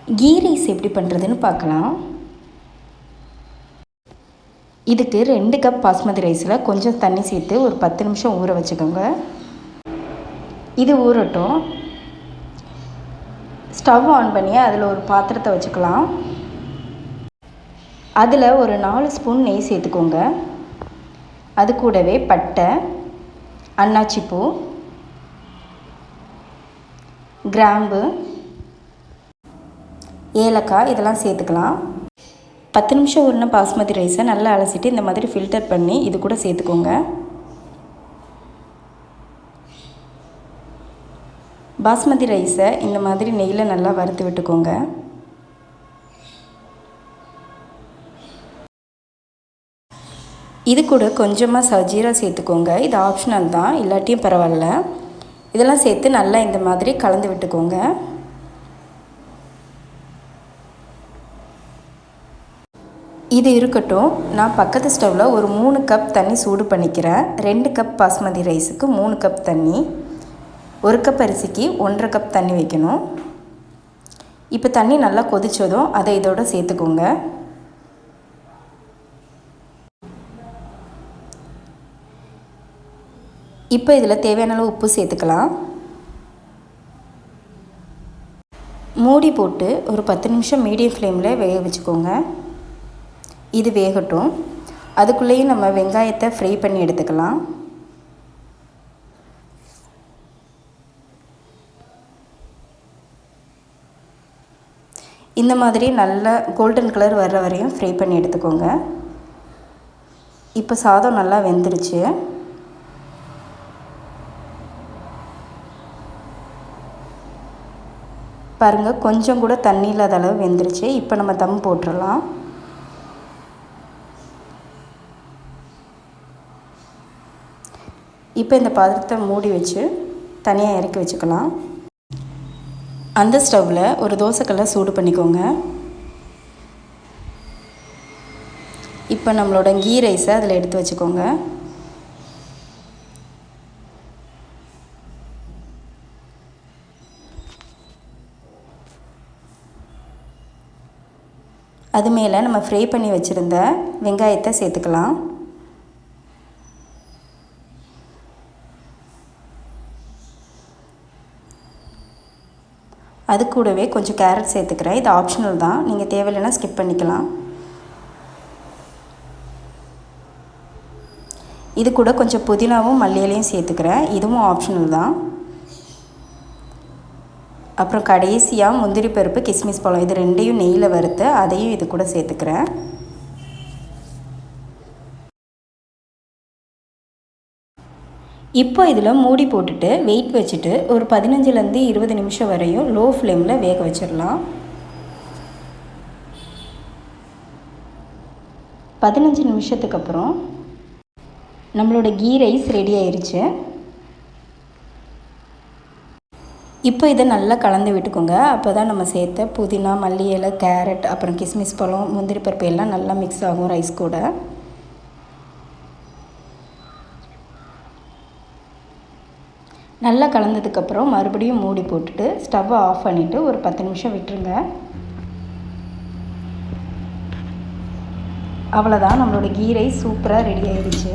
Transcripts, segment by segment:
Key rice எப்படி பண்ணுறதுன்னு பார்க்கலாம். இதுக்கு 2 கப் பாஸ்மதி ரைஸில் கொஞ்சம் தண்ணி சேர்த்து ஒரு 10 நிமிஷம் ஊற வச்சுக்கோங்க. இது ஊறட்டும். ஸ்டவ் ஆன் பண்ணி அதில் ஒரு பாத்திரத்தை வச்சுக்கலாம். அதில் ஒரு 4 ஸ்பூன் நெய் சேர்த்துக்கோங்க. அது கூடவே பட்டை, அன்னாச்சிப்பூ, கிராம்பு, ஏலக்காய் இதெல்லாம் சேர்த்துக்கலாம். 10 நிமிஷம் ஊறின பாஸ்மதி ரைஸை நல்லா அலசிட்டு இந்த மாதிரி ஃபில்டர் பண்ணி இது கூட சேர்த்துக்கோங்க. பாஸ்மதி ரைஸை இந்த மாதிரி நெய்யில் நல்லா வறுத்து விட்டுக்கோங்க. இது கூட கொஞ்சமாக சஜீரா சேர்த்துக்கோங்க. இது ஆப்ஷனல் தான், இல்லாட்டியும் பரவாயில்ல. இதெல்லாம் சேர்த்து நல்லா இந்த மாதிரி கலந்து விட்டுக்கோங்க. இது இருக்கட்டும். நான் பக்கத்து ஸ்டவ்வில் ஒரு 3 கப் தண்ணி சூடு பண்ணிக்கிறேன். 2 கப் பாஸ்மதி ரைஸுக்கு 3 கப் தண்ணி, 1 கப் அரிசிக்கு 1.5 கப் தண்ணி வைக்கணும். இப்போ தண்ணி நல்லா கொதித்ததும் அதை இதோட சேர்த்துக்கோங்க. இப்போ இதில் தேவையான அளவு உப்பு சேர்த்துக்கலாம். மூடி போட்டு ஒரு 10 நிமிஷம் மீடியம் ஃப்ளேமில் வேக வச்சுக்கோங்க. இது வேகட்டும். அதுக்குள்ளேயும் நம்ம வெங்காயத்தை ஃப்ரை பண்ணி எடுத்துக்கலாம். இந்த மாதிரி நல்லா கோல்டன் கலர் வர்ற வரையும் ஃப்ரை பண்ணி எடுத்துக்கோங்க. இப்போ சாதம் நல்லா வெந்துருச்சு. பாருங்கள், கொஞ்சம் கூட தண்ணி இல்லாத அளவு வெந்துருச்சு. இப்போ நம்ம தம் போட்டுடலாம். இப்போ இந்த பாத்திரத்தை மூடி வச்சு தனியாக இறக்கி வச்சுக்கலாம். அந்த ஸ்டவ்வில் ஒரு தோசைக்கல்லை சூடு பண்ணிக்கோங்க. இப்போ நம்மளோட கீ ரைஸை அதில் எடுத்து வச்சுக்கோங்க. அது மேலே நம்ம ஃப்ரை பண்ணி வச்சுருந்த வெங்காயத்தை சேர்த்துக்கலாம். அது கூடவே கொஞ்சம் கேரட் சேர்த்துக்கிறேன். இது ஆப்ஷனல் தான், நீங்கள் தேவையில்லைன்னா ஸ்கிப் பண்ணிக்கலாம். இது கூட கொஞ்சம் புதினாவும் மல்லி இலையும் சேர்த்துக்கிறேன். இதுவும் ஆப்ஷனல் தான். அப்புறம் கடைசியாக முந்திரி பருப்பு, கிஸ்மிஸ் பழம் இது 2யும் நெய்யில் வறுத்து அதையும் இது கூட சேர்த்துக்கிறேன். இப்போ இதில் மூடி போட்டுட்டு வெயிட் வச்சுட்டு ஒரு 15லேருந்து 20 நிமிஷம் வரையும் லோ ஃப்ளேமில் வேக வச்சிடலாம். 15 நிமிஷத்துக்கு அப்புறம் நம்மளோட கீ ரைஸ் ரெடி ஆயிடுச்சு. இப்போ இதை நல்லா கலந்து விட்டுக்கோங்க. அப்போ தான் நம்ம சேர்த்த புதினா, மல்லி இலை, கேரட், அப்புறம் கிஸ்மிஸ் பழம், முந்திரி பருப்பு எல்லாம் நல்லா மிக்ஸ் ஆகும் ரைஸ் கூட. நல்லா கலந்ததுக்கப்புறம் மறுபடியும் மூடி போட்டுட்டு ஸ்டவ்வை ஆஃப் பண்ணிவிட்டு ஒரு 10 நிமிஷம் விட்டுருங்க. அவ்வளோதான், நம்மளோட கீ ரைஸ் சூப்பராக ரெடி ஆயிடுச்சு.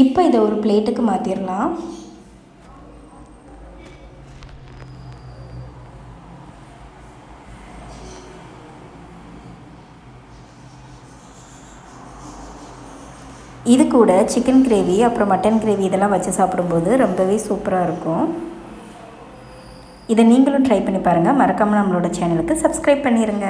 இப்போ இதை ஒரு பிளேட்டுக்கு மாற்றிடலாம். இது கூட சிக்கன் கிரேவி, அப்புறம் மட்டன் கிரேவி இதெல்லாம் வச்சு சாப்பிடும்போது ரொம்பவே சூப்பராக இருக்கும். இதை நீங்களும் ட்ரை பண்ணி பாருங்கள். மறக்காமல் நம்மளோட சேனலுக்கு சப்ஸ்கிரைப் பண்ணிடுங்க.